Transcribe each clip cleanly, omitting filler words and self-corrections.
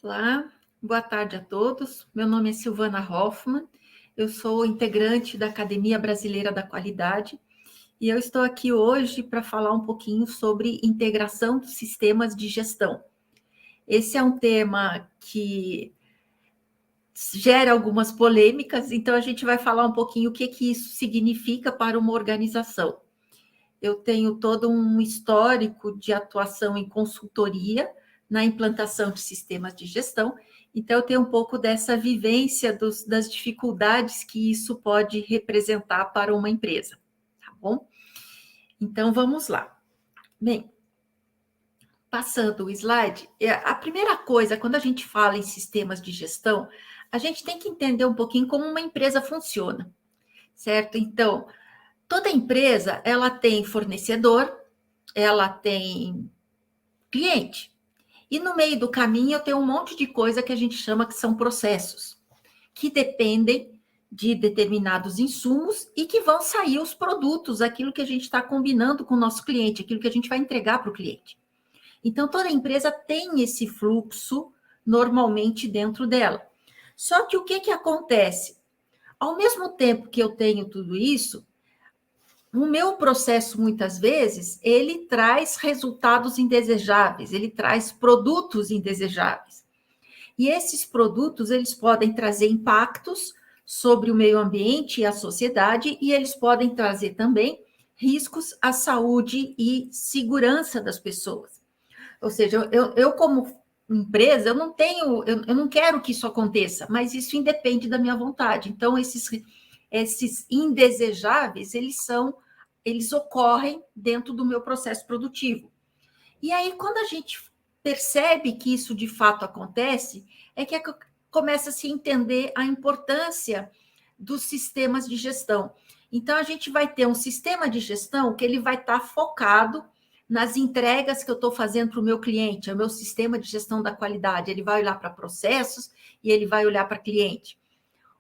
Olá, boa tarde a todos. Meu nome é Silvana Hoffmann, eu sou integrante da Academia Brasileira da Qualidade e eu estou aqui hoje para falar um pouquinho sobre integração dos sistemas de gestão. Esse é um tema que gera algumas polêmicas, então a gente vai falar um pouquinho o que isso significa para uma organização. Eu tenho todo um histórico de atuação em consultoria na implantação de sistemas de gestão, então eu tenho um pouco dessa vivência das dificuldades que isso pode representar para uma empresa, tá bom? Então vamos lá. Bem, passando o slide, a primeira coisa, quando a gente fala em sistemas de gestão, a gente tem que entender um pouquinho como uma empresa funciona, certo? Então, toda empresa, ela tem fornecedor, ela tem cliente. E no meio do caminho eu tenho um monte de coisa que a gente chama que são processos, que dependem de determinados insumos e que vão sair os produtos, aquilo que a gente está combinando com o nosso cliente, aquilo que a gente vai entregar para o cliente. Então, toda empresa tem esse fluxo normalmente dentro dela. Só que o que acontece? Ao mesmo tempo que eu tenho tudo isso, o meu processo, muitas vezes, ele traz resultados indesejáveis, ele traz produtos indesejáveis. E esses produtos, eles podem trazer impactos sobre o meio ambiente e a sociedade, e eles podem trazer também riscos à saúde e segurança das pessoas. Ou seja, eu como empresa, eu não quero que isso aconteça, mas isso independe da minha vontade. Então, esses indesejáveis, eles ocorrem dentro do meu processo produtivo. E aí, quando a gente percebe que isso de fato acontece, é que começa a se entender a importância dos sistemas de gestão. Então, a gente vai ter um sistema de gestão que ele vai estar focado nas entregas que eu estou fazendo para o meu cliente, é o meu sistema de gestão da qualidade. Ele vai olhar para processos e ele vai olhar para cliente.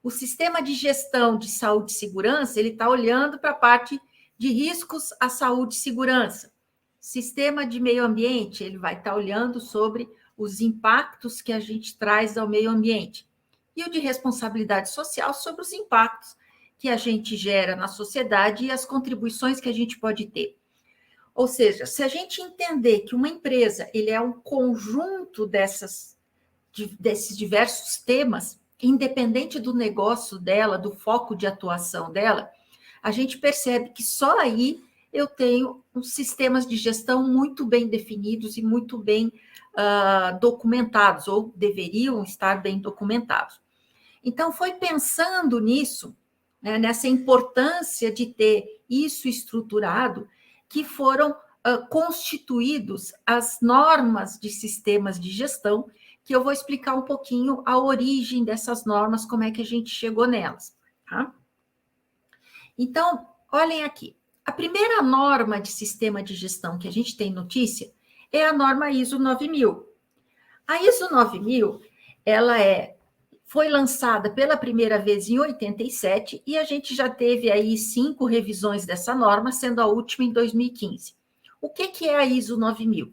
O sistema de gestão de saúde e segurança, ele está olhando para a parte de riscos à saúde e segurança. Sistema de meio ambiente, ele vai estar olhando sobre os impactos que a gente traz ao meio ambiente. E o de responsabilidade social sobre os impactos que a gente gera na sociedade e as contribuições que a gente pode ter. Ou seja, se a gente entender que uma empresa ele é um conjunto desses diversos temas, independente do negócio dela, do foco de atuação dela, a gente percebe que só aí eu tenho uns sistemas de gestão muito bem definidos e muito bem documentados, ou deveriam estar bem documentados. Então, foi pensando nisso, né, nessa importância de ter isso estruturado, que foram constituídos as normas de sistemas de gestão, que eu vou explicar um pouquinho a origem dessas normas, como é que a gente chegou nelas. Tá? Então, olhem aqui. A primeira norma de sistema de gestão que a gente tem notícia é a norma ISO 9000. A ISO 9000, ela foi lançada pela primeira vez em 87 e a gente já teve aí 5 revisões dessa norma, sendo a última em 2015. O que é a ISO 9000?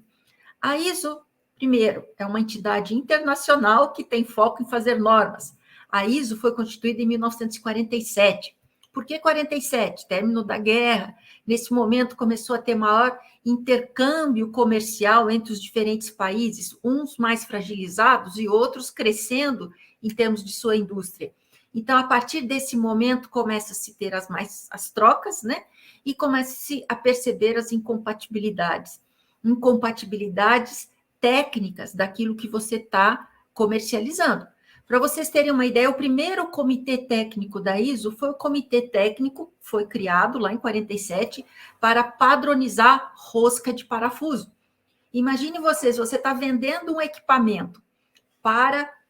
A ISO, primeiro, é uma entidade internacional que tem foco em fazer normas. A ISO foi constituída em 1947. Por que 47? Término da guerra. Nesse momento começou a ter maior intercâmbio comercial entre os diferentes países, uns mais fragilizados e outros crescendo em termos de sua indústria. Então, a partir desse momento, começa-se a ter as trocas, né? E começa-se a perceber as incompatibilidades técnicas daquilo que você está comercializando. Para vocês terem uma ideia, o primeiro comitê técnico da ISO foi o comitê técnico, foi criado lá em 47, para padronizar rosca de parafuso. Imagine você está vendendo um equipamento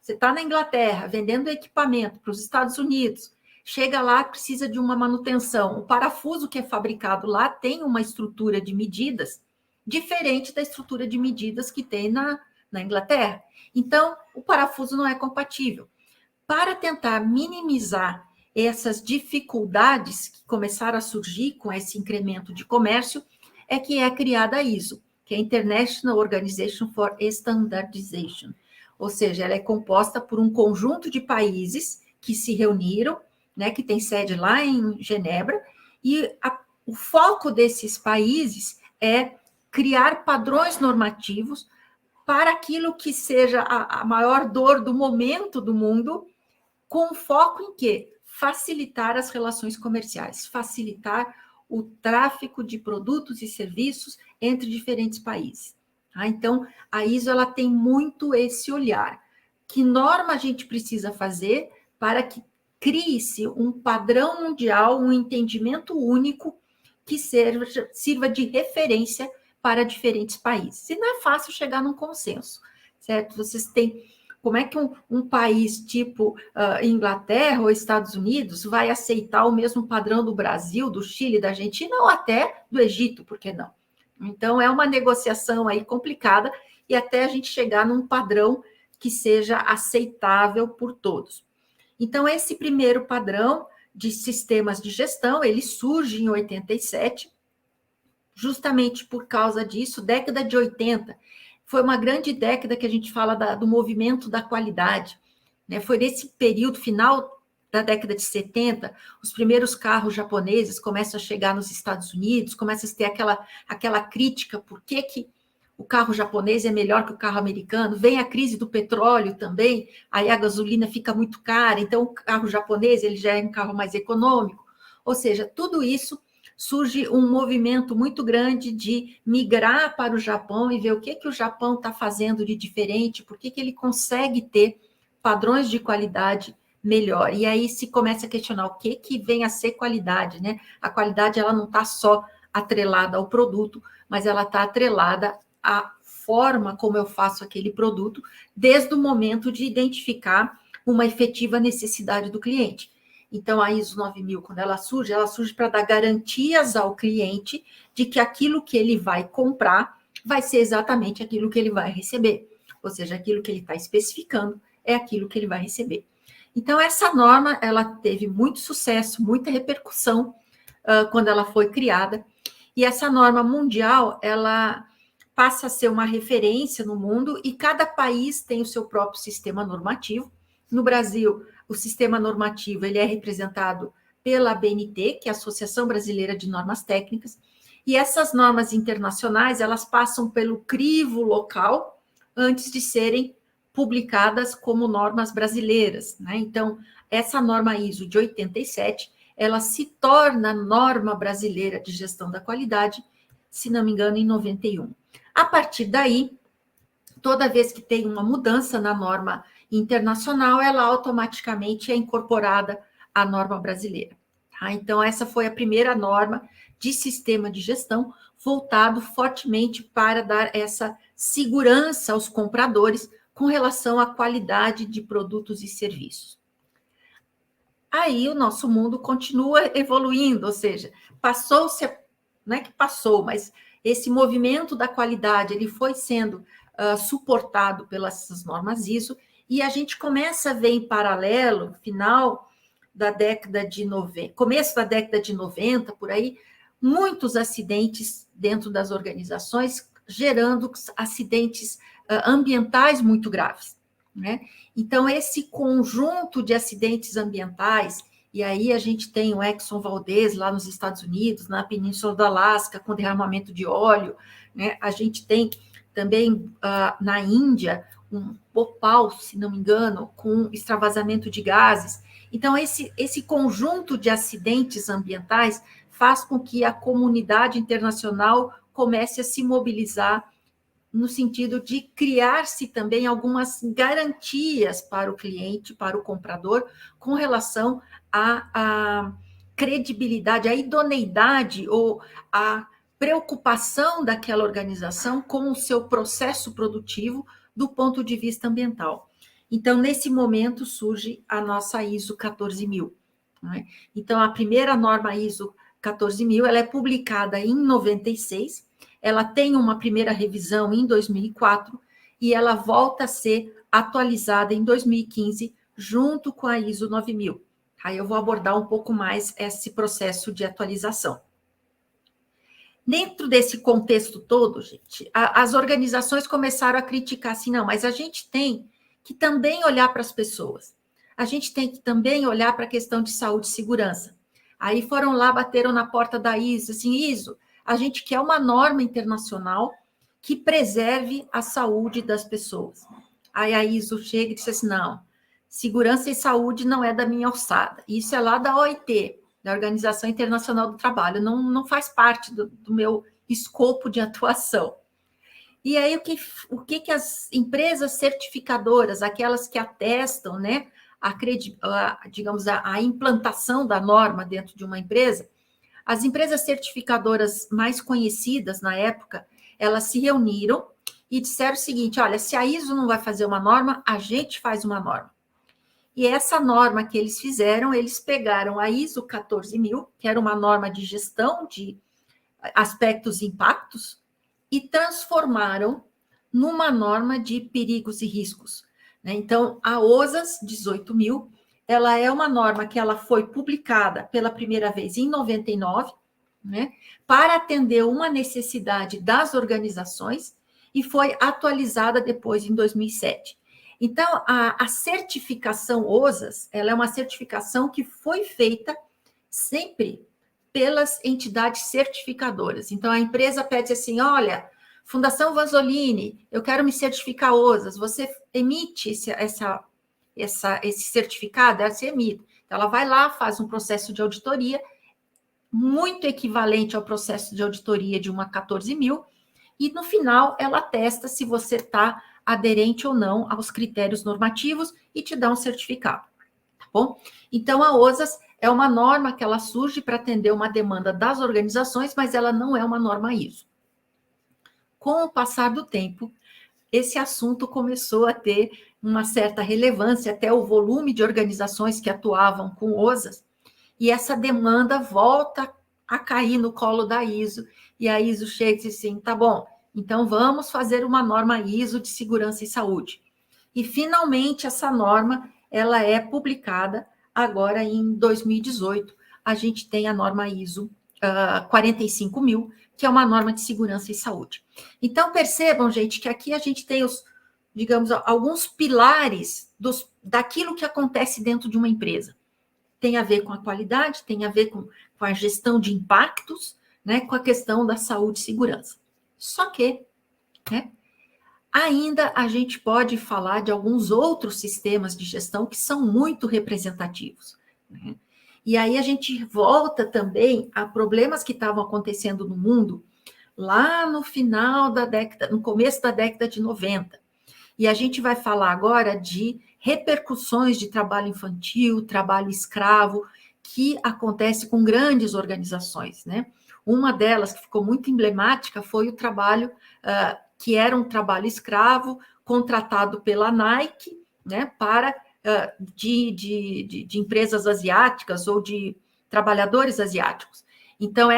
você está na Inglaterra, vendendo equipamento para os Estados Unidos, chega lá, precisa de uma manutenção. O parafuso que é fabricado lá tem uma estrutura de medidas diferente da estrutura de medidas que tem na Inglaterra. Então, o parafuso não é compatível. Para tentar minimizar essas dificuldades que começaram a surgir com esse incremento de comércio, é que é criada a ISO, que é a International Organization for Standardization. ou seja, ela é composta por um conjunto de países que se reuniram, né, que tem sede lá em Genebra, e o foco desses países é criar padrões normativos para aquilo que seja a maior dor do momento do mundo, com foco em quê? Facilitar as relações comerciais, facilitar o tráfico de produtos e serviços entre diferentes países. Tá? Então, a ISO ela tem muito esse olhar. Que norma a gente precisa fazer para que crie-se um padrão mundial, um entendimento único que sirva de referência para diferentes países. E não é fácil chegar num consenso, certo? Vocês têm como é que um país tipo Inglaterra ou Estados Unidos vai aceitar o mesmo padrão do Brasil, do Chile, da Argentina ou até do Egito, por que não? Então, é uma negociação aí complicada e até a gente chegar num padrão que seja aceitável por todos. Então, esse primeiro padrão de sistemas de gestão, ele surge em 87, justamente por causa disso, década de 80, foi uma grande década que a gente fala do movimento da qualidade, né? Foi nesse período final da década de 70, os primeiros carros japoneses começam a chegar nos Estados Unidos, começa a ter aquela crítica, por que o carro japonês é melhor que o carro americano? Vem a crise do petróleo também, aí a gasolina fica muito cara, então o carro japonês ele já é um carro mais econômico, ou seja, tudo isso surge um movimento muito grande de migrar para o Japão e ver o que o Japão está fazendo de diferente, por que ele consegue ter padrões de qualidade melhor. E aí se começa a questionar o que vem a ser qualidade, né? A qualidade ela não está só atrelada ao produto, mas ela está atrelada à forma como eu faço aquele produto, desde o momento de identificar uma efetiva necessidade do cliente. Então, a ISO 9000, quando ela surge para dar garantias ao cliente de que aquilo que ele vai comprar vai ser exatamente aquilo que ele vai receber. Ou seja, aquilo que ele está especificando é aquilo que ele vai receber. Então, essa norma, ela teve muito sucesso, muita repercussão quando ela foi criada. E essa norma mundial, ela passa a ser uma referência no mundo e cada país tem o seu próprio sistema normativo. No Brasil, o sistema normativo ele é representado pela ABNT, que é a Associação Brasileira de Normas Técnicas, e essas normas internacionais, elas passam pelo crivo local antes de serem publicadas como normas brasileiras, né? Então, essa norma ISO de 87, ela se torna norma brasileira de gestão da qualidade, se não me engano, em 91. A partir daí, toda vez que tem uma mudança na norma internacional, ela automaticamente é incorporada à norma brasileira. Tá? Então, essa foi a primeira norma de sistema de gestão voltado fortemente para dar essa segurança aos compradores com relação à qualidade de produtos e serviços. Aí o nosso mundo continua evoluindo, ou seja, passou-se, não é que passou, mas esse movimento da qualidade ele foi sendo suportado pelas normas ISO, e a gente começa a ver em paralelo, final da década de 90, começo da década de 90, por aí, muitos acidentes dentro das organizações, gerando acidentes ambientais muito graves, né? Então, esse conjunto de acidentes ambientais, e aí a gente tem o Exxon Valdez lá nos Estados Unidos, na Península do Alasca, com derramamento de óleo, né? A gente tem também na Índia um Bhopal, se não me engano, com extravasamento de gases. Então, esse conjunto de acidentes ambientais faz com que a comunidade internacional comece a se mobilizar no sentido de criar-se também algumas garantias para o cliente, para o comprador, com relação à credibilidade, à idoneidade ou à preocupação daquela organização com o seu processo produtivo do ponto de vista ambiental. Então, nesse momento, surge a nossa ISO 14000. Né? Então, a primeira norma ISO 14000, ela é publicada em 96, ela tem uma primeira revisão em 2004 e ela volta a ser atualizada em 2015 junto com a ISO 9000. Aí eu vou abordar um pouco mais esse processo de atualização. Dentro desse contexto todo, gente, as organizações começaram a criticar assim, não, mas a gente tem que também olhar para as pessoas. A gente tem que também olhar para a questão de saúde e segurança. Aí foram lá, bateram na porta da ISO, assim, ISO, a gente quer uma norma internacional que preserve a saúde das pessoas. Aí a ISO chega e diz assim, não, segurança e saúde não é da minha alçada. Isso é lá da OIT, da Organização Internacional do Trabalho, não faz parte do meu escopo de atuação. E aí, o que as empresas certificadoras, aquelas que atestam, né, digamos, a implantação da norma dentro de uma empresa, as empresas certificadoras mais conhecidas na época, elas se reuniram e disseram o seguinte, olha, se a ISO não vai fazer uma norma, a gente faz uma norma. E essa norma que eles fizeram, eles pegaram a ISO 14000, que era uma norma de gestão de aspectos e impactos, e transformaram numa norma de perigos e riscos. Então, a OSAS 18.000, ela é uma norma que ela foi publicada pela primeira vez em 99, né, para atender uma necessidade das organizações e foi atualizada depois em 2007. Então, a certificação OSAS, ela é uma certificação que foi feita sempre pelas entidades certificadoras. Então, a empresa pede assim, olha, Fundação Vanzolini, eu quero me certificar OSAS, você emite esse certificado? Ela se emite. Então, ela vai lá, faz um processo de auditoria, muito equivalente ao processo de auditoria de uma 14.000, e no final ela testa se você está aderente ou não aos critérios normativos e te dá um certificado, tá bom? Então, a OSAS é uma norma que ela surge para atender uma demanda das organizações, mas ela não é uma norma ISO. Com o passar do tempo, esse assunto começou a ter uma certa relevância, até o volume de organizações que atuavam com OSAS, e essa demanda volta a cair no colo da ISO, e a ISO chega e diz assim, tá bom, então vamos fazer uma norma ISO de segurança e saúde. E, finalmente, essa norma, ela é publicada agora em 2018. A gente tem a norma ISO 45.000, que é uma norma de segurança e saúde. Então, percebam, gente, que aqui a gente tem digamos, alguns pilares daquilo que acontece dentro de uma empresa. Tem a ver com a qualidade, tem a ver com a gestão de impactos, né, com a questão da saúde e segurança. Só que, né, ainda a gente pode falar de alguns outros sistemas de gestão que são muito representativos, né? E aí a gente volta também a problemas que estavam acontecendo no mundo lá no final da década, no começo da década de 90. E a gente vai falar agora de repercussões de trabalho infantil, trabalho escravo, que acontece com grandes organizações, né? Uma delas, que ficou muito emblemática, foi o trabalho que era um trabalho escravo contratado pela Nike, né, para de empresas asiáticas ou de trabalhadores asiáticos. Então,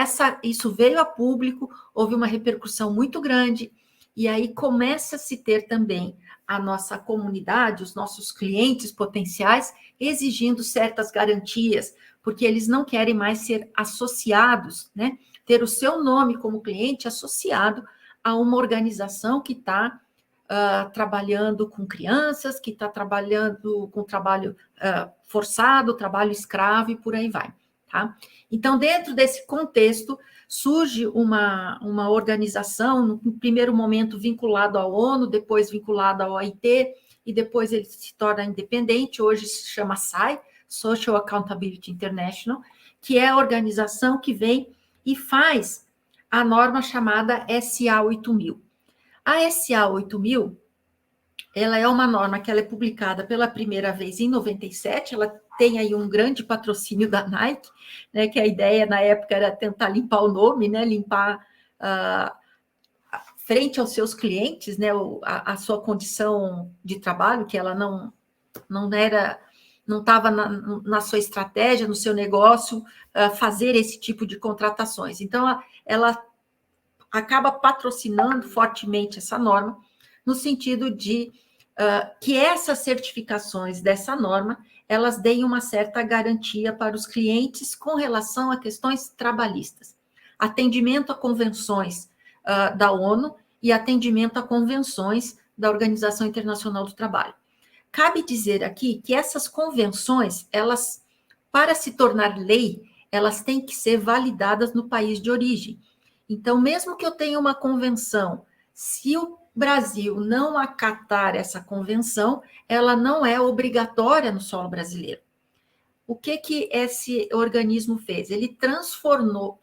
isso veio a público, houve uma repercussão muito grande, e aí começa a se ter também a nossa comunidade, os nossos clientes potenciais, exigindo certas garantias, porque eles não querem mais ser associados, né, ter o seu nome como cliente associado a uma organização que está trabalhando com crianças, que está trabalhando com trabalho forçado, trabalho escravo e por aí vai. Tá? Então, dentro desse contexto, surge uma organização, no primeiro momento vinculado à ONU, depois vinculado à OIT, e depois ele se torna independente, hoje se chama SAI, Social Accountability International, que é a organização que vem e faz a norma chamada SA 8000. A SA 8000, ela é uma norma que ela é publicada pela primeira vez em 97, ela tem aí um grande patrocínio da Nike, né, que a ideia na época era tentar limpar o nome, né, limpar frente aos seus clientes, né, a sua condição de trabalho, que ela não estava na sua estratégia, no seu negócio, fazer esse tipo de contratações. Então, ela acaba patrocinando fortemente essa norma, no sentido de que essas certificações dessa norma, elas deem uma certa garantia para os clientes com relação a questões trabalhistas. Atendimento a convenções da ONU e atendimento a convenções da Organização Internacional do Trabalho. Cabe dizer aqui que essas convenções, elas, para se tornar lei, elas têm que ser validadas no país de origem. Então, mesmo que eu tenha uma convenção, se o Brasil não acatar essa convenção, ela não é obrigatória no solo brasileiro. O que esse organismo fez? Ele transformou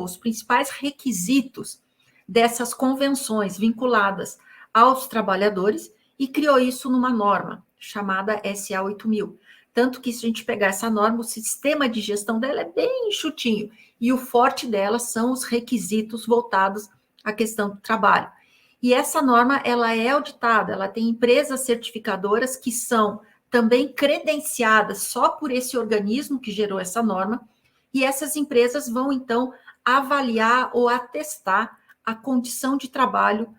os principais requisitos dessas convenções vinculadas aos trabalhadores e criou isso numa norma chamada SA 8000. Tanto que, se a gente pegar essa norma, o sistema de gestão dela é bem enxutinho, e o forte dela são os requisitos voltados à questão do trabalho. E essa norma, ela é auditada, ela tem empresas certificadoras que são também credenciadas só por esse organismo que gerou essa norma, e essas empresas vão, então, avaliar ou atestar a condição de trabalho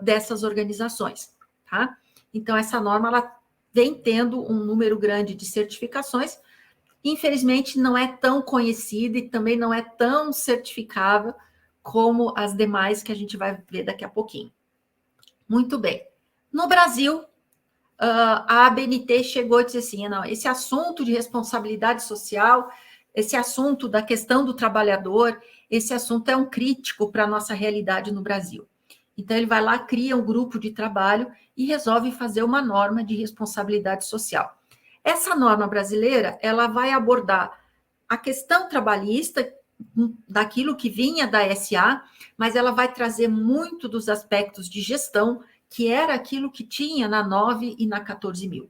dessas organizações, tá? Então, essa norma, ela vem tendo um número grande de certificações, infelizmente não é tão conhecida e também não é tão certificável como as demais que a gente vai ver daqui a pouquinho. Muito bem. No Brasil, a ABNT chegou e disse assim, não, esse assunto de responsabilidade social, esse assunto da questão do trabalhador, esse assunto é um crítico para a nossa realidade no Brasil. Então, ele vai lá, cria um grupo de trabalho e resolve fazer uma norma de responsabilidade social. Essa norma brasileira, ela vai abordar a questão trabalhista, daquilo que vinha da SA, mas ela vai trazer muito dos aspectos de gestão, que era aquilo que tinha na 9 e na 14.000.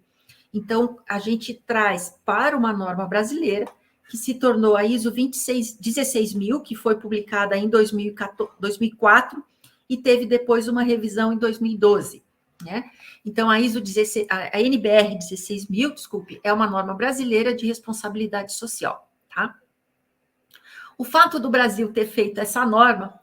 Então, a gente traz para uma norma brasileira, que se tornou a ISO 16000, que foi publicada em 2004, e teve depois uma revisão em 2012. Né? Então, a NBR 16000, desculpe, é uma norma brasileira de responsabilidade social. Tá? O fato do Brasil ter feito essa norma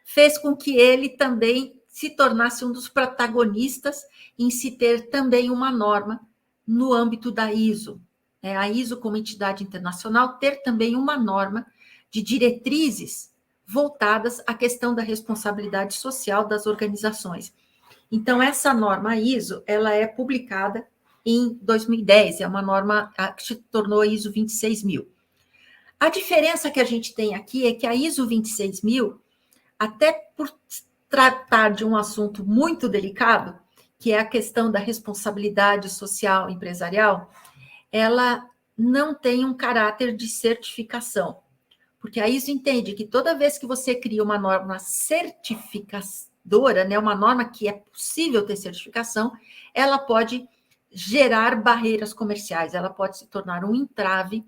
fez com que ele também se tornasse um dos protagonistas em se ter também uma norma no âmbito da ISO. A ISO, como entidade internacional, ter também uma norma de diretrizes voltadas à questão da responsabilidade social das organizações. Então, essa norma ISO, ela é publicada em 2010, é uma norma que se tornou a ISO 26000. A diferença que a gente tem aqui é que a ISO 26000, até por tratar de um assunto muito delicado, que é a questão da responsabilidade social empresarial, ela não tem um caráter de certificação, porque a ISO entende que toda vez que você cria uma norma certificadora, né, uma norma que é possível ter certificação, ela pode gerar barreiras comerciais, ela pode se tornar um entrave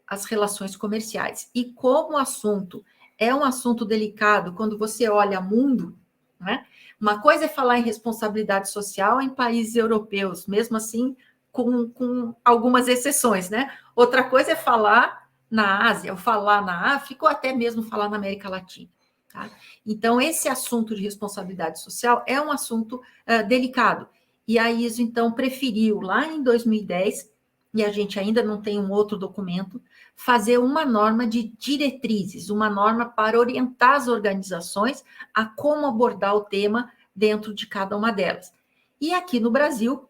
às relações comerciais. E como o assunto é um assunto delicado, quando você olha mundo, né? Uma coisa é falar em responsabilidade social em países europeus, mesmo assim, com algumas exceções, né? Outra coisa é falar na Ásia, ou falar na África, ou até mesmo falar na América Latina. Tá? Então, esse assunto de responsabilidade social é um assunto delicado. E a ISO, então, preferiu, lá em 2010, e a gente ainda não tem um outro documento, fazer uma norma de diretrizes, uma norma para orientar as organizações a como abordar o tema dentro de cada uma delas. E aqui no Brasil,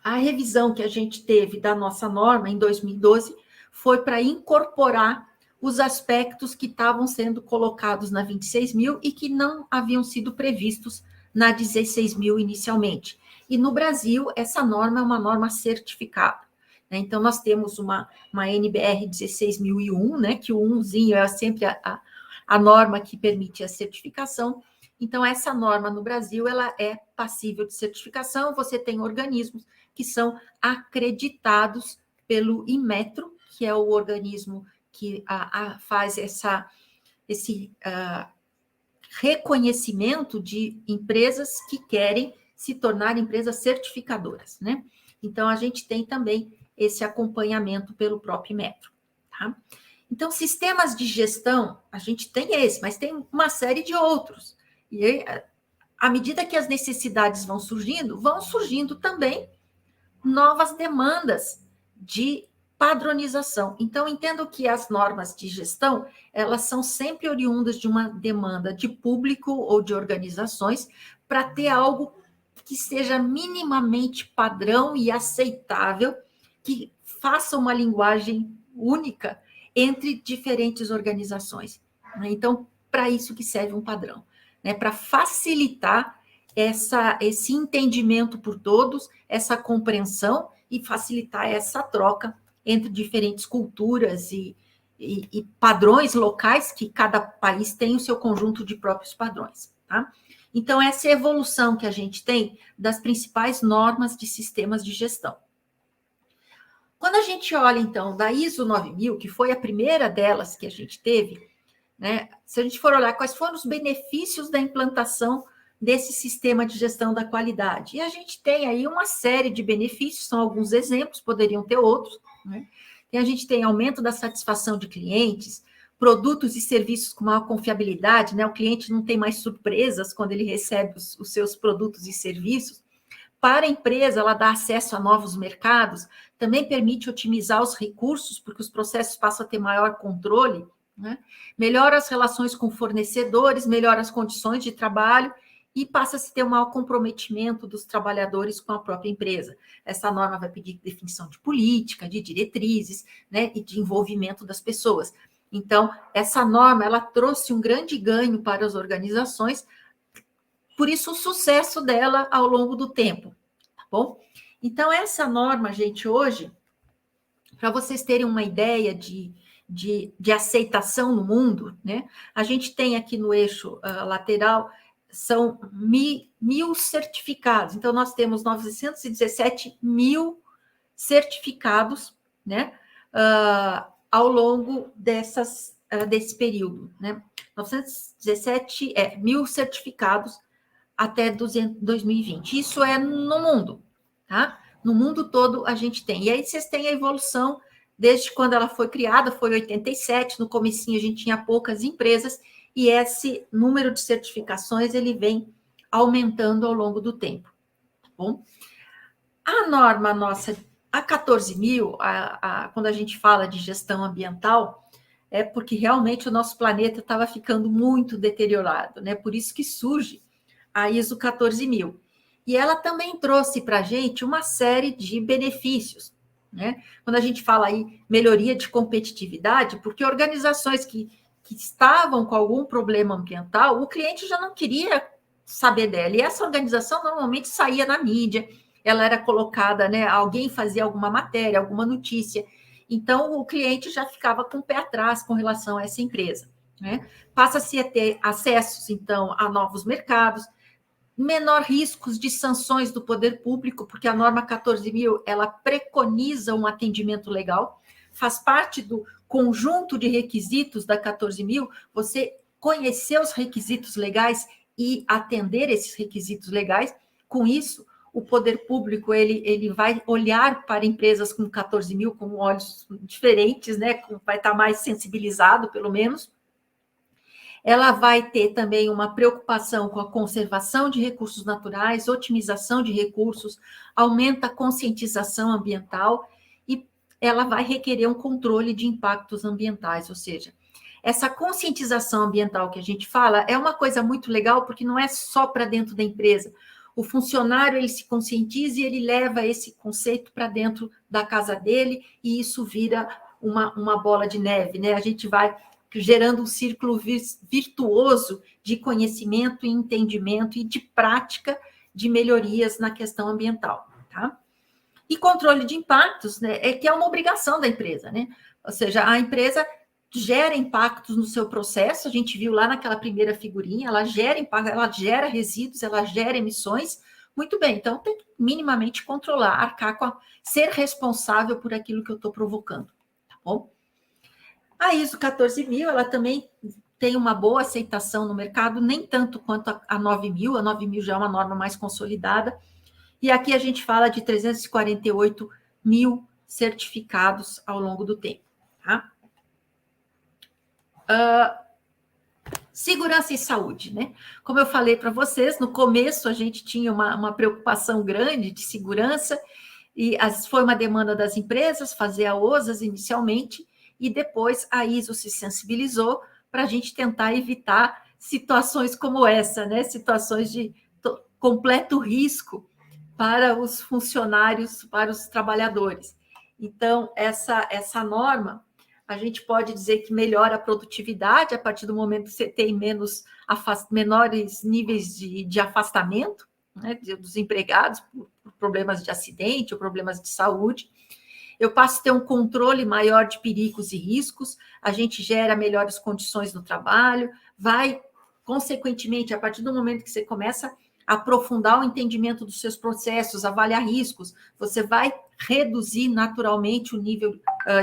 a revisão que a gente teve da nossa norma em 2012 foi para incorporar os aspectos que estavam sendo colocados na 26.000 e que não haviam sido previstos na 16.000 inicialmente. E no Brasil, essa norma é uma norma certificada. Então, nós temos uma NBR 16001, né, que o 1zinho é sempre a norma que permite a certificação. Então, essa norma no Brasil, ela é passível de certificação, você tem organismos que são acreditados pelo Inmetro, que é o organismo que faz esse reconhecimento de empresas que querem se tornar empresas certificadoras, né? Então, a gente tem também esse acompanhamento pelo próprio Inmetro, tá? Então, sistemas de gestão, a gente tem esse, mas tem uma série de outros. E aí, à medida que as necessidades vão surgindo também novas demandas de padronização. Então, entendo que as normas de gestão, elas são sempre oriundas de uma demanda de público ou de organizações para ter algo que seja minimamente padrão e aceitável, que faça uma linguagem única entre diferentes organizações. Então, para isso que serve um padrão, né? Para facilitar esse entendimento por todos, essa compreensão e facilitar essa troca entre diferentes culturas e padrões locais, que cada país tem o seu conjunto de próprios padrões, tá? Então, essa é a evolução que a gente tem das principais normas de sistemas de gestão. Quando a gente olha, então, da ISO 9000, que foi a primeira delas que a gente teve, né? Se a gente for olhar quais foram os benefícios da implantação desse sistema de gestão da qualidade, e a gente tem aí uma série de benefícios, são alguns exemplos, poderiam ter outros, né? E a gente tem aumento da satisfação de clientes, produtos e serviços com maior confiabilidade, né? O cliente não tem mais surpresas quando ele recebe os seus produtos e serviços. Para a empresa, ela dá acesso a novos mercados, também permite otimizar os recursos, porque os processos passam a ter maior controle, né? Melhora as relações com fornecedores, melhora as condições de trabalho e passa a se ter um maior comprometimento dos trabalhadores com a própria empresa. Essa norma vai pedir definição de política, de diretrizes, né, e de envolvimento das pessoas. Então, essa norma, ela trouxe um grande ganho para as organizações, por isso o sucesso dela ao longo do tempo, tá bom? Então, essa norma, gente, hoje, para vocês terem uma ideia de aceitação no mundo, né? A gente tem aqui no eixo lateral, são 1.000 certificados. Então, nós temos 917 mil certificados, né? Ao longo desse período, né? 917 mil certificados até 2020. Isso é no mundo, tá? No mundo todo a gente tem. E aí vocês têm a evolução desde quando ela foi criada, foi em 87, no comecinho a gente tinha poucas empresas, e esse número de certificações, ele vem aumentando ao longo do tempo, tá bom? A norma nossa, a 14.000, quando a gente fala de gestão ambiental, é porque realmente o nosso planeta estava ficando muito deteriorado, né? Por isso que surge a ISO 14.000. E ela também trouxe para a gente uma série de benefícios, né? Quando a gente fala aí melhoria de competitividade, porque organizações que estavam com algum problema ambiental, o cliente já não queria saber dela. E essa organização normalmente saía na mídia, ela era colocada, né? Alguém fazia alguma matéria, alguma notícia. Então, o cliente já ficava com o pé atrás com relação a essa empresa, né? Passa-se a ter acessos, então, a novos mercados, menor riscos de sanções do poder público, porque a norma 14.000, ela preconiza um atendimento legal, faz parte do conjunto de requisitos da 14.000, você conhecer os requisitos legais e atender esses requisitos legais. Com isso, o poder público ele vai olhar para empresas com 14.000 com olhos diferentes, né? Vai estar mais sensibilizado, pelo menos. Ela vai ter também uma preocupação com a conservação de recursos naturais, otimização de recursos, aumenta a conscientização ambiental e ela vai requerer um controle de impactos ambientais, ou seja, essa conscientização ambiental que a gente fala é uma coisa muito legal, porque não é só para dentro da empresa. O funcionário, ele se conscientiza e ele leva esse conceito para dentro da casa dele e isso vira uma bola de neve, né? A gente vai gerando um círculo virtuoso de conhecimento e entendimento e de prática de melhorias na questão ambiental, tá? E controle de impactos, né, que é uma obrigação da empresa, né? Ou seja, a empresa gera impactos no seu processo, a gente viu lá naquela primeira figurinha, ela gera impacto, ela gera resíduos, ela gera emissões, muito bem, então tem que minimamente controlar, arcar ser responsável por aquilo que eu estou provocando, tá bom? A ISO 14.000, ela também tem uma boa aceitação no mercado, nem tanto quanto a 9.000, a 9.000 já é uma norma mais consolidada, e aqui a gente fala de 348 mil certificados ao longo do tempo, tá? Segurança e saúde, né? Como eu falei para vocês, no começo a gente tinha uma preocupação grande de segurança, e foi uma demanda das empresas fazer a OSAS inicialmente, e depois a ISO se sensibilizou para a gente tentar evitar situações como essa, né? Situações de completo risco para os funcionários, para os trabalhadores. Então, essa norma, a gente pode dizer que melhora a produtividade a partir do momento que você tem menores níveis de afastamento, né, dos empregados por problemas de acidente ou problemas de saúde. Eu passo a ter um controle maior de perigos e riscos, a gente gera melhores condições no trabalho, vai, consequentemente, a partir do momento que você começa a aprofundar o entendimento dos seus processos, avaliar riscos, você vai reduzir naturalmente o nível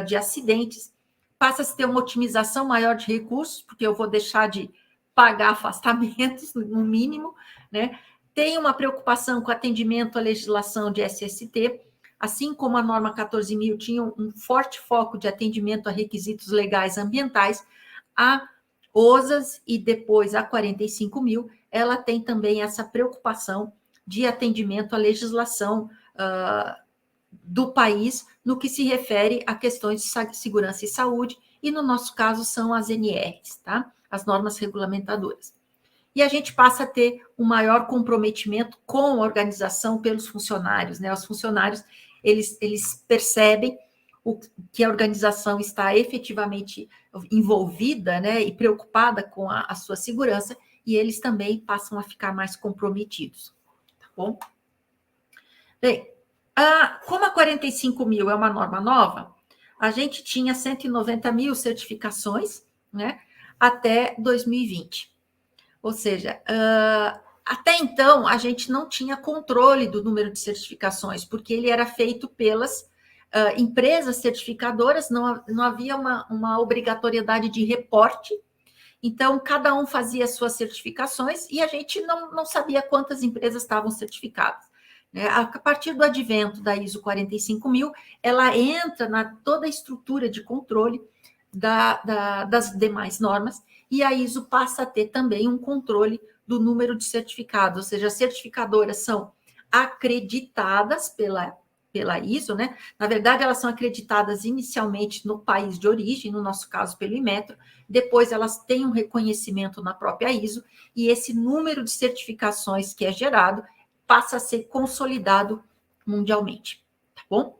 de acidentes, passa a ter uma otimização maior de recursos, porque eu vou deixar de pagar afastamentos, no mínimo, né? Tem uma preocupação com atendimento à legislação de SST, assim como a norma 14.000 tinha um forte foco de atendimento a requisitos legais ambientais, a OSAS e depois a 45.000, ela tem também essa preocupação de atendimento à legislação do país no que se refere a questões de segurança e saúde, e no nosso caso são as NRs, tá? As normas regulamentadoras. E a gente passa a ter um maior comprometimento com a organização pelos funcionários, né? Os funcionários, eles percebem que a organização está efetivamente envolvida, né, e preocupada com a sua segurança, e eles também passam a ficar mais comprometidos, tá bom? Bem, como a 45.000 é uma norma nova, a gente tinha 190.000 certificações, né, até 2020. Ou seja, até então, a gente não tinha controle do número de certificações, porque ele era feito pelas empresas certificadoras, não havia uma obrigatoriedade de reporte, então, cada um fazia as suas certificações e a gente não sabia quantas empresas estavam certificadas. A partir do advento da ISO 45.000, ela entra na toda a estrutura de controle das demais normas, e a ISO passa a ter também um controle do número de certificados, ou seja, as certificadoras são acreditadas pela ISO, né? Na verdade, elas são acreditadas inicialmente no país de origem, no nosso caso pelo Inmetro, depois elas têm um reconhecimento na própria ISO, e esse número de certificações que é gerado passa a ser consolidado mundialmente, tá bom?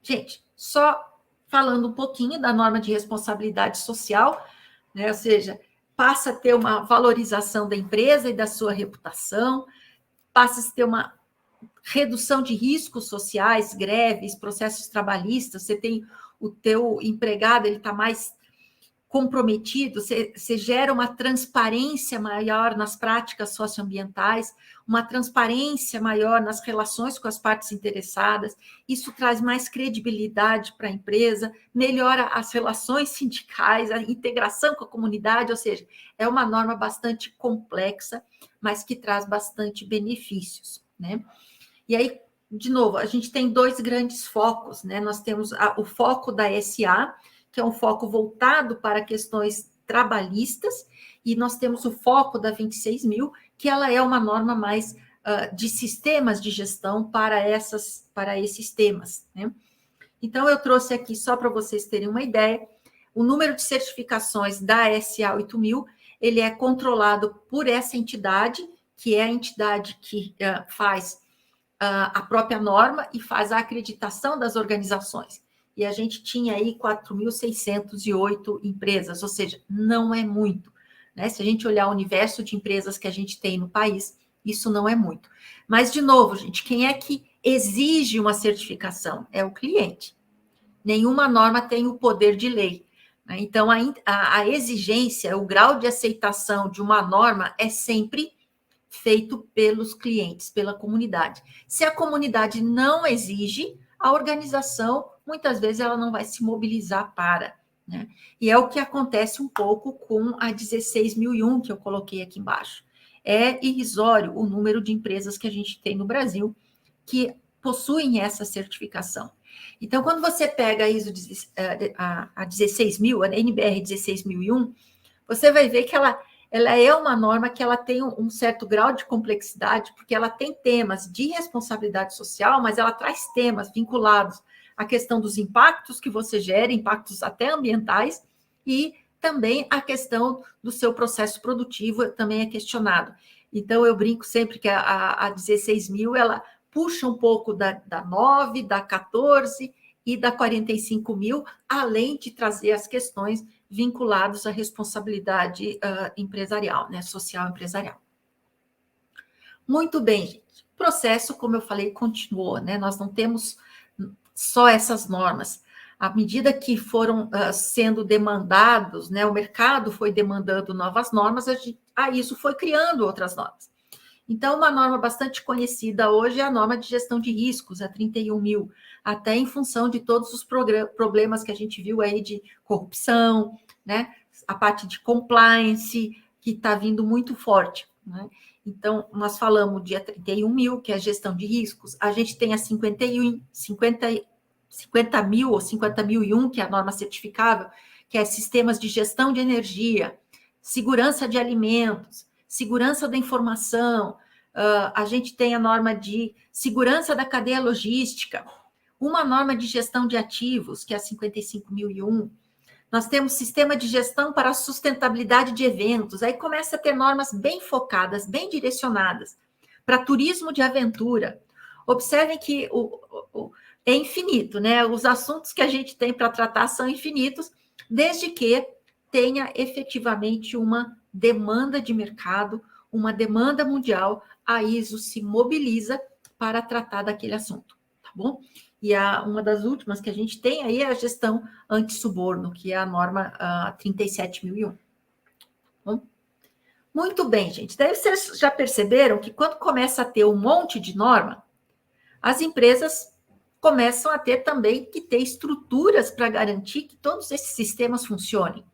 Gente, só falando um pouquinho da norma de responsabilidade social, né? Ou seja, passa a ter uma valorização da empresa e da sua reputação, passa a ter uma redução de riscos sociais, greves, processos trabalhistas, você tem o teu empregado, ele está mais comprometido, você gera uma transparência maior nas práticas socioambientais, uma transparência maior nas relações com as partes interessadas, isso traz mais credibilidade para a empresa, melhora as relações sindicais, a integração com a comunidade, ou seja, é uma norma bastante complexa, mas que traz bastante benefícios, né? E aí, de novo, a gente tem dois grandes focos, né? Nós temos o foco da SA, que é um foco voltado para questões trabalhistas, e nós temos o foco da 26.000, que ela é uma norma mais de sistemas de gestão para esses temas, né? Então, eu trouxe aqui, só para vocês terem uma ideia, o número de certificações da SA 8.000, ele é controlado por essa entidade, que é a entidade que faz a própria norma e faz a acreditação das organizações. E a gente tinha aí 4.608 empresas, ou seja, não é muito, né? Se a gente olhar o universo de empresas que a gente tem no país, isso não é muito. Mas, de novo, gente, quem é que exige uma certificação? É o cliente. Nenhuma norma tem o poder de lei, né? Então, a exigência, o grau de aceitação de uma norma é sempre feito pelos clientes, pela comunidade. Se a comunidade não exige, a organização, muitas vezes, ela não vai se mobilizar para, né? E é o que acontece um pouco com a 16.001, que eu coloquei aqui embaixo. É irrisório o número de empresas que a gente tem no Brasil que possuem essa certificação. Então, quando você pega a ISO a 16.000, a NBR 16.001, você vai ver que ela é uma norma que ela tem um certo grau de complexidade, porque ela tem temas de responsabilidade social, mas ela traz temas vinculados à questão dos impactos que você gera, impactos até ambientais, e também a questão do seu processo produtivo também é questionado. Então, eu brinco sempre que a 16.000, ela puxa um pouco da 9, da 14 e da 45.000, além de trazer as questões vinculadas à responsabilidade empresarial, né, social empresarial. Muito bem, gente. O processo, como eu falei, continuou, né? Nós não temos só essas normas. À medida que foram sendo demandados, né, o mercado foi demandando novas normas, a ISO foi criando outras normas. Então, uma norma bastante conhecida hoje é a norma de gestão de riscos, a 31.000, até em função de todos os problemas que a gente viu aí de corrupção, né, a parte de compliance, que está vindo muito forte, né? Então, nós falamos de 31.000, que é a gestão de riscos, a gente tem a 50.000 ou 50.001, que é a norma certificável, que é sistemas de gestão de energia, segurança de alimentos, segurança da informação, a gente tem a norma de segurança da cadeia logística, uma norma de gestão de ativos, que é a 55.001, nós temos sistema de gestão para a sustentabilidade de eventos, aí começa a ter normas bem focadas, bem direcionadas, para turismo de aventura. Observem que é infinito, né? Os assuntos que a gente tem para tratar são infinitos, desde que tenha efetivamente uma demanda de mercado, uma demanda mundial, a ISO se mobiliza para tratar daquele assunto, tá bom? E uma das últimas que a gente tem aí é a gestão antissuborno, que é a norma 37.001. Bom, muito bem, gente. Daí vocês já perceberam que quando começa a ter um monte de norma, as empresas começam a ter também que ter estruturas para garantir que todos esses sistemas funcionem.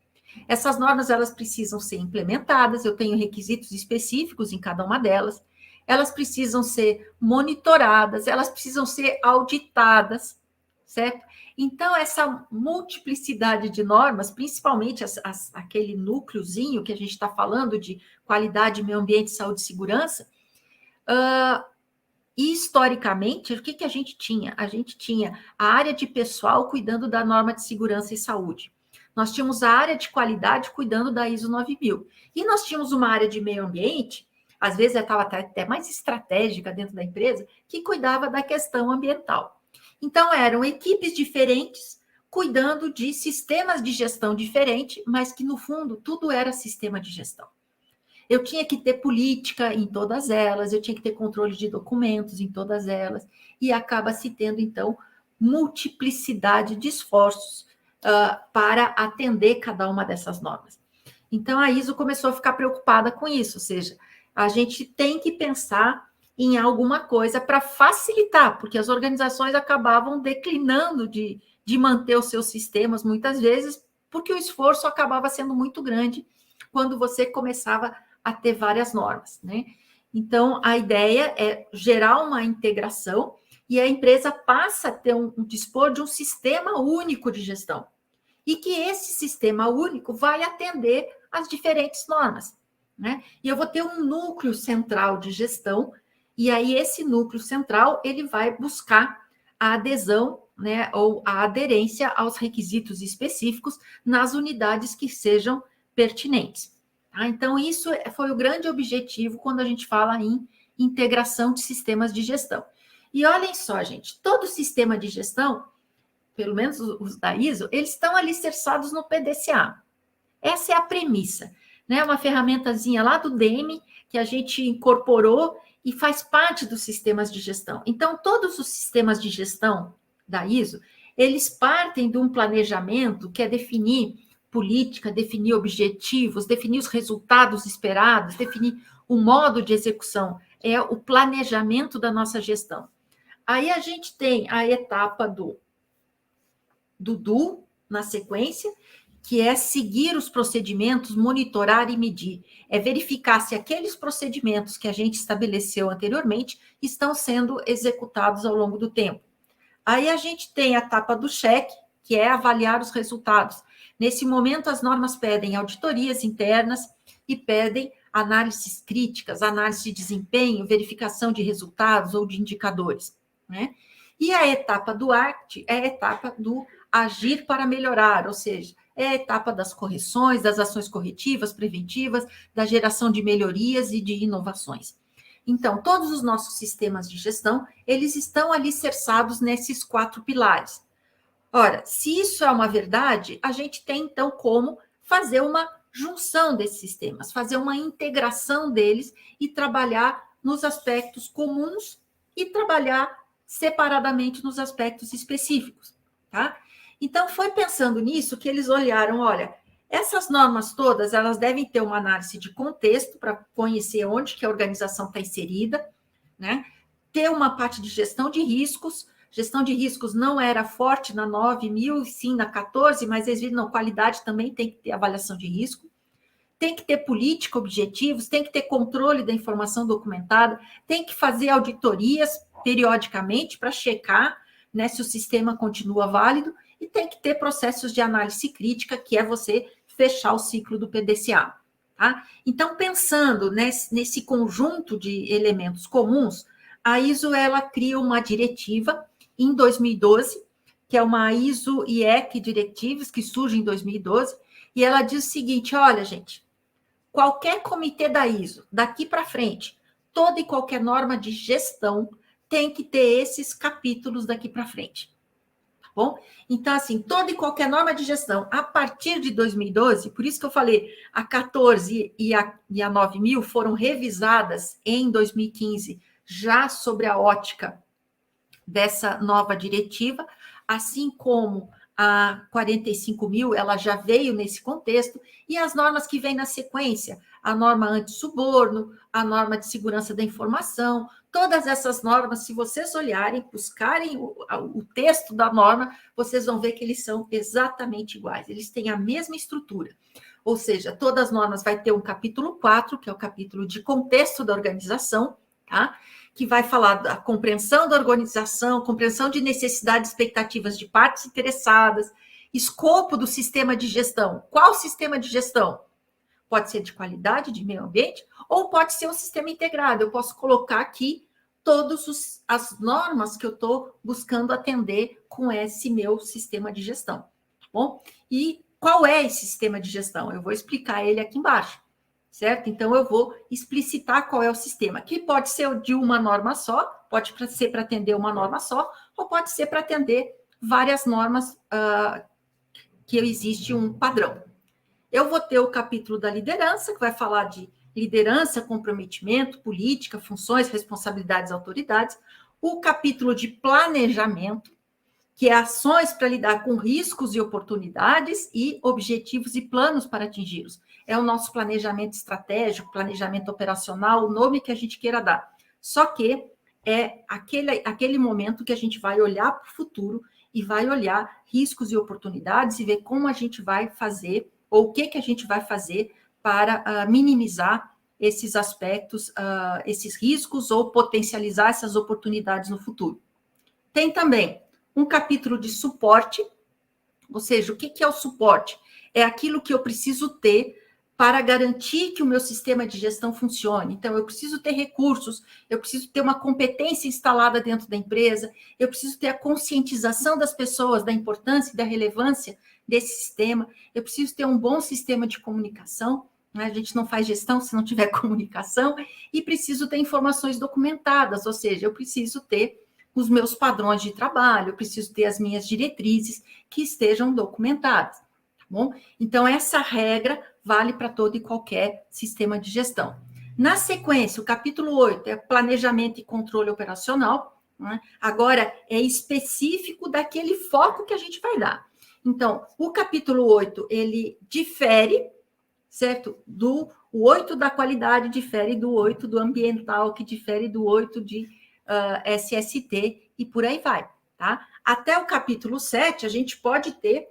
Essas normas, elas precisam ser implementadas, eu tenho requisitos específicos em cada uma delas, elas precisam ser monitoradas, elas precisam ser auditadas, certo? Então, essa multiplicidade de normas, principalmente aquele núcleozinho que a gente está falando de qualidade, meio ambiente, saúde e segurança, historicamente, o que a gente tinha? A gente tinha a área de pessoal cuidando da norma de segurança e saúde. Nós tínhamos a área de qualidade cuidando da ISO 9000. E nós tínhamos uma área de meio ambiente, às vezes estava até mais estratégica dentro da empresa, que cuidava da questão ambiental. Então, eram equipes diferentes, cuidando de sistemas de gestão diferentes, mas que, no fundo, tudo era sistema de gestão. Eu tinha que ter política em todas elas, eu tinha que ter controle de documentos em todas elas, e acaba se tendo, então, multiplicidade de esforços para atender cada uma dessas normas. Então, a ISO começou a ficar preocupada com isso, ou seja, a gente tem que pensar em alguma coisa para facilitar, porque as organizações acabavam declinando de manter os seus sistemas, muitas vezes, porque o esforço acabava sendo muito grande quando você começava a ter várias normas, né? Então, a ideia é gerar uma integração e a empresa passa a ter dispor de um sistema único de gestão. E que esse sistema único vai atender as diferentes normas, né? E eu vou ter um núcleo central de gestão, e aí esse núcleo central, ele vai buscar a adesão, né, ou a aderência aos requisitos específicos nas unidades que sejam pertinentes. Tá? Então, isso foi o grande objetivo quando a gente fala em integração de sistemas de gestão. E olhem só, gente, todo sistema de gestão, pelo menos os da ISO, eles estão alicerçados no PDCA. Essa é a premissa, né? Uma ferramentazinha lá do DEME que a gente incorporou e faz parte dos sistemas de gestão. Então, todos os sistemas de gestão da ISO, eles partem de um planejamento que é definir política, definir objetivos, definir os resultados esperados, definir o modo de execução. É o planejamento da nossa gestão. Aí a gente tem a etapa do na sequência, que é seguir os procedimentos, monitorar e medir. É verificar se aqueles procedimentos que a gente estabeleceu anteriormente estão sendo executados ao longo do tempo. Aí a gente tem a etapa do cheque, que é avaliar os resultados. Nesse momento, as normas pedem auditorias internas e pedem análises críticas, análise de desempenho, verificação de resultados ou de indicadores, né? E a etapa do ACT é a etapa do agir para melhorar, ou seja, é a etapa das correções, das ações corretivas, preventivas, da geração de melhorias e de inovações. Então, todos os nossos sistemas de gestão, eles estão alicerçados nesses 4 pilares. Ora, se isso é uma verdade, a gente tem, então, como fazer uma junção desses sistemas, fazer uma integração deles e trabalhar nos aspectos comuns e trabalhar separadamente nos aspectos específicos, tá? Então, foi pensando nisso que eles olharam, olha, essas normas todas, elas devem ter uma análise de contexto para conhecer onde que a organização está inserida, né? Ter uma parte de gestão de riscos. Gestão de riscos não era forte na 9.000, sim na 14, mas eles viram, não, qualidade também tem que ter avaliação de risco. Tem que ter política, objetivos, tem que ter controle da informação documentada, tem que fazer auditorias periodicamente para checar, né, se o sistema continua válido, e tem que ter processos de análise crítica, que é você fechar o ciclo do PDCA. Tá? Então, pensando nesse conjunto de elementos comuns, a ISO ela cria uma diretiva em 2012, que é uma ISO IEC Directives, que surge em 2012, e ela diz o seguinte, olha, gente, qualquer comitê da ISO, daqui para frente, toda e qualquer norma de gestão tem que ter esses capítulos daqui para frente. Tá bom? Então, assim, toda e qualquer norma de gestão, a partir de 2012, por isso que eu falei, a 14 e a 9.000 foram revisadas em 2015, já sobre a ótica dessa nova diretiva, assim como a 45.000, ela já veio nesse contexto, e as normas que vêm na sequência, a norma anti-suborno, a norma de segurança da informação, todas essas normas, se vocês olharem, buscarem o texto da norma, vocês vão ver que eles são exatamente iguais, eles têm a mesma estrutura. Ou seja, todas as normas vai ter um capítulo 4, que é o capítulo de contexto da organização, tá? Que vai falar da compreensão da organização, compreensão de necessidades e expectativas de partes interessadas, escopo do sistema de gestão. Qual sistema de gestão? Pode ser de qualidade, de meio ambiente, ou pode ser um sistema integrado. Eu posso colocar aqui todas as normas que eu estou buscando atender com esse meu sistema de gestão. Tá bom? E qual é esse sistema de gestão? Eu vou explicar ele aqui embaixo. Certo? Então, eu vou explicitar qual é o sistema, que pode ser de uma norma só, pode ser para atender uma norma só, ou pode ser para atender várias normas que existe um padrão. Eu vou ter o capítulo da liderança, que vai falar de liderança, comprometimento, política, funções, responsabilidades, autoridades. O capítulo de planejamento, que é ações para lidar com riscos e oportunidades e objetivos e planos para atingi-los. É o nosso planejamento estratégico, planejamento operacional, o nome que a gente queira dar. Só que é aquele momento que a gente vai olhar para o futuro e vai olhar riscos e oportunidades e ver como a gente vai fazer, ou o que a gente vai fazer para minimizar esses aspectos, esses riscos, ou potencializar essas oportunidades no futuro. Tem também um capítulo de suporte, ou seja, o que é o suporte? É aquilo que eu preciso ter para garantir que o meu sistema de gestão funcione. Então, eu preciso ter recursos, eu preciso ter uma competência instalada dentro da empresa, eu preciso ter a conscientização das pessoas da importância e da relevância desse sistema, eu preciso ter um bom sistema de comunicação, né? A gente não faz gestão se não tiver comunicação, e preciso ter informações documentadas, ou seja, eu preciso ter os meus padrões de trabalho, eu preciso ter as minhas diretrizes que estejam documentadas, tá bom? Então, essa regra vale para todo e qualquer sistema de gestão. Na sequência, o capítulo 8 é planejamento e controle operacional, né? Agora é específico daquele foco que a gente vai dar. Então, o capítulo 8, ele difere, certo? O 8 da qualidade difere do 8 do ambiental, que difere do 8 de SST, e por aí vai, tá? Até o capítulo 7, a gente pode ter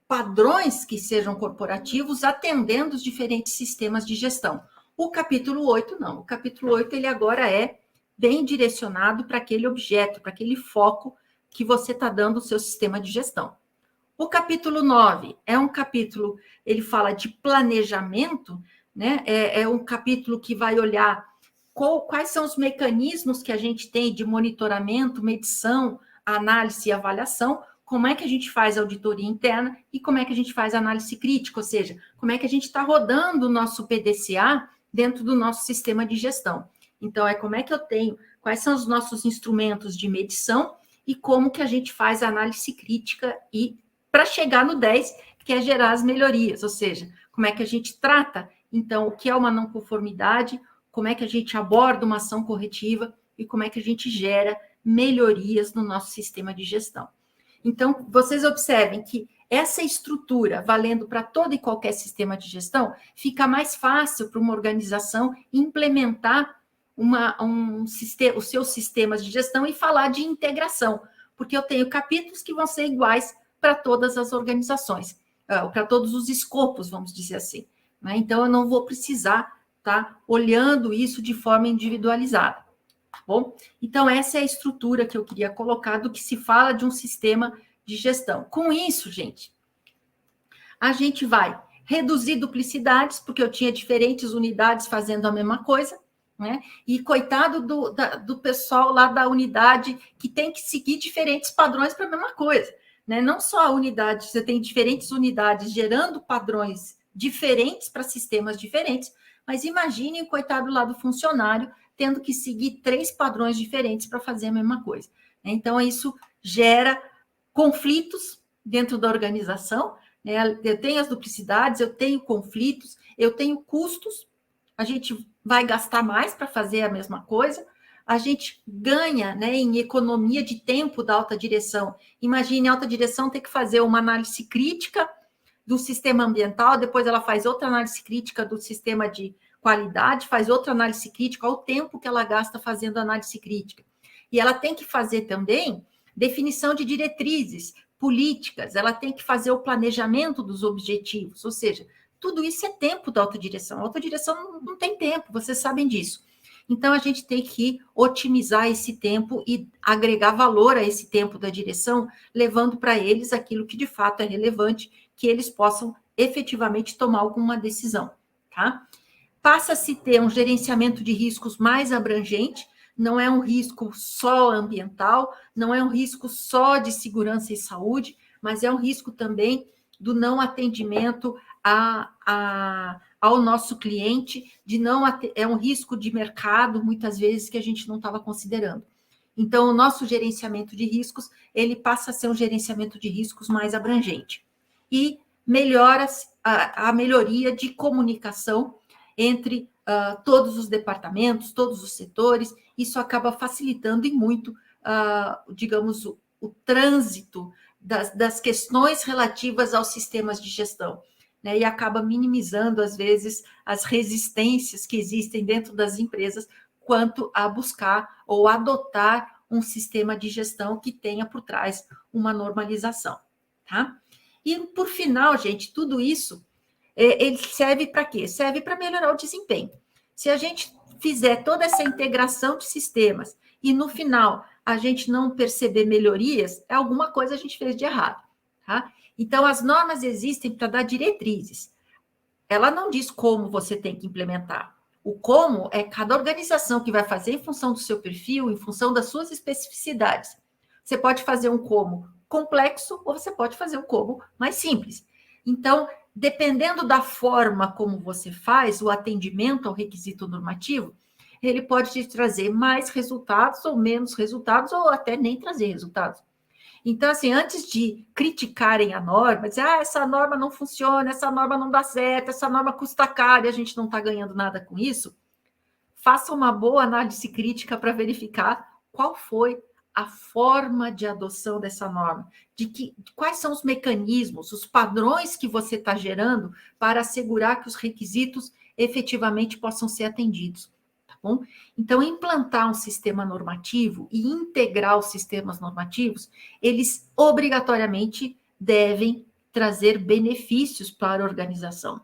padrões que sejam corporativos atendendo os diferentes sistemas de gestão. O capítulo 8, não. O capítulo 8, ele agora é bem direcionado para aquele objeto, para aquele foco que você está dando o seu sistema de gestão. O capítulo 9 é um capítulo, ele fala de planejamento, né? É um capítulo que vai olhar quais são os mecanismos que a gente tem de monitoramento, medição, análise e avaliação, como é que a gente faz auditoria interna e como é que a gente faz análise crítica, ou seja, como é que a gente está rodando o nosso PDCA dentro do nosso sistema de gestão. Então, como é que eu tenho, quais são os nossos instrumentos de medição e como que a gente faz a análise crítica e para chegar no 10, que é gerar as melhorias, ou seja, como é que a gente trata, então, o que é uma não conformidade, como é que a gente aborda uma ação corretiva e como é que a gente gera melhorias no nosso sistema de gestão. Então, vocês observem que essa estrutura, valendo para todo e qualquer sistema de gestão, fica mais fácil para uma organização implementar os seus sistemas de gestão e falar de integração, porque eu tenho capítulos que vão ser iguais para todas as organizações, para todos os escopos, vamos dizer assim. Né? Então, eu não vou precisar estar olhando isso de forma individualizada. Tá bom? Então, essa é a estrutura que eu queria colocar do que se fala de um sistema de gestão. Com isso, gente, a gente vai reduzir duplicidades, porque eu tinha diferentes unidades fazendo a mesma coisa, né? E coitado do pessoal lá da unidade que tem que seguir diferentes padrões para a mesma coisa, né? Não só a unidade, você tem diferentes unidades gerando padrões diferentes para sistemas diferentes, mas imagine o coitado lá do funcionário tendo que seguir 3 padrões diferentes para fazer a mesma coisa. Então, isso gera conflitos dentro da organização, né? Eu tenho as duplicidades, eu tenho conflitos, eu tenho custos, a gente vai gastar mais para fazer a mesma coisa, a gente ganha, né, em economia de tempo da alta direção. Imagine a alta direção ter que fazer uma análise crítica do sistema ambiental, depois ela faz outra análise crítica do sistema de qualidade, faz outra análise crítica, ao tempo que ela gasta fazendo análise crítica. E ela tem que fazer também definição de diretrizes políticas, ela tem que fazer o planejamento dos objetivos, ou seja, tudo isso é tempo da autodireção. A autodireção não tem tempo, vocês sabem disso. Então, a gente tem que otimizar esse tempo e agregar valor a esse tempo da direção, levando para eles aquilo que de fato é relevante, que eles possam efetivamente tomar alguma decisão, tá? Passa-se a ter um gerenciamento de riscos mais abrangente, não é um risco só ambiental, não é um risco só de segurança e saúde, mas é um risco também do não atendimento ao nosso cliente, é um risco de mercado, muitas vezes, que a gente não estava considerando. Então, o nosso gerenciamento de riscos, ele passa a ser um gerenciamento de riscos mais abrangente. E melhora a melhoria de comunicação entre todos os departamentos, todos os setores, isso acaba facilitando e muito, digamos, o trânsito das questões relativas aos sistemas de gestão, né? E acaba minimizando, às vezes, as resistências que existem dentro das empresas quanto a buscar ou adotar um sistema de gestão que tenha por trás uma normalização, tá? E, por final, gente, tudo isso ele serve para quê? Serve para melhorar o desempenho. Se a gente fizer toda essa integração de sistemas e, no final, a gente não perceber melhorias, alguma coisa a gente fez de errado, tá? Então, as normas existem para dar diretrizes. Ela não diz como você tem que implementar. O como é cada organização que vai fazer em função do seu perfil, em função das suas especificidades. Você pode fazer um como complexo ou você pode fazer um como mais simples. Então, dependendo da forma como você faz o atendimento ao requisito normativo, ele pode te trazer mais resultados ou menos resultados, ou até nem trazer resultados. Então, assim, antes de criticarem a norma, dizer, essa norma não funciona, essa norma não dá certo, essa norma custa caro e a gente não está ganhando nada com isso, faça uma boa análise crítica para verificar qual foi a forma de adoção dessa norma, quais são os mecanismos, os padrões que você está gerando para assegurar que os requisitos efetivamente possam ser atendidos. Tá bom? Então, implantar um sistema normativo e integrar os sistemas normativos, eles obrigatoriamente devem trazer benefícios para a organização.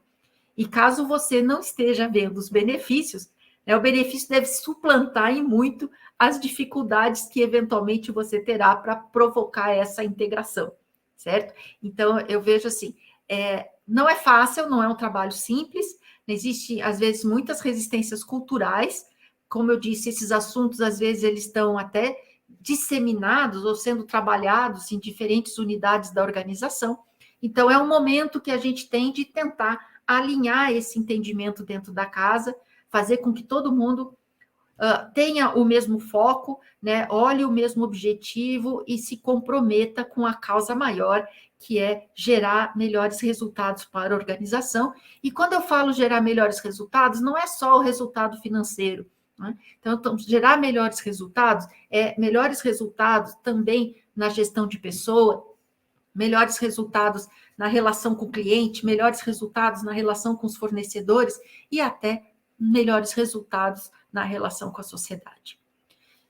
E caso você não esteja vendo os benefícios, o benefício deve suplantar em muito as dificuldades que eventualmente você terá para provocar essa integração, certo? Então, eu vejo assim, não é fácil, não é um trabalho simples, existe, às vezes, muitas resistências culturais, como eu disse, esses assuntos, às vezes, eles estão até disseminados ou sendo trabalhados em diferentes unidades da organização. Então, é um momento que a gente tem de tentar alinhar esse entendimento dentro da casa, fazer com que todo mundo tenha o mesmo foco, né, olhe o mesmo objetivo e se comprometa com a causa maior, que é gerar melhores resultados para a organização. E quando eu falo gerar melhores resultados, não é só o resultado financeiro, né? Então, gerar melhores resultados melhores resultados também na gestão de pessoa, melhores resultados na relação com o cliente, melhores resultados na relação com os fornecedores e até melhores resultados na relação com a sociedade.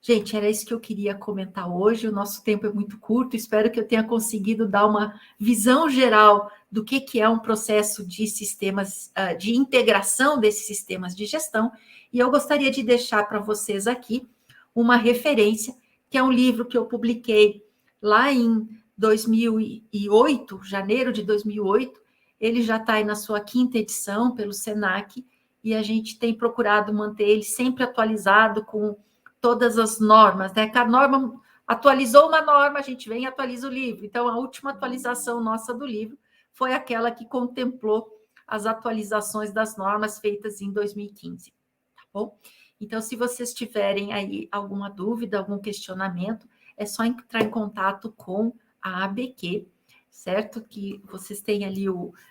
Gente, era isso que eu queria comentar hoje. O nosso tempo é muito curto. Espero que eu tenha conseguido dar uma visão geral do que é um processo de sistemas, de integração desses sistemas de gestão. E eu gostaria de deixar para vocês aqui uma referência, que é um livro que eu publiquei lá em 2008, janeiro de 2008. Ele já está aí na sua 5ª edição pelo SENAC, e a gente tem procurado manter ele sempre atualizado com todas as normas, né? Cada norma atualizou uma norma, a gente vem e atualiza o livro. Então, a última atualização nossa do livro foi aquela que contemplou as atualizações das normas feitas em 2015, tá bom? Então, se vocês tiverem aí alguma dúvida, algum questionamento, é só entrar em contato com a ABQ, certo? Que vocês têm ali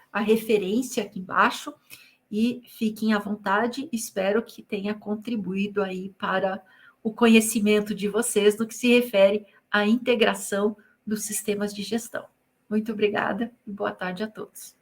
a referência aqui embaixo, e fiquem à vontade, espero que tenha contribuído aí para o conhecimento de vocês no que se refere à integração dos sistemas de gestão. Muito obrigada e boa tarde a todos.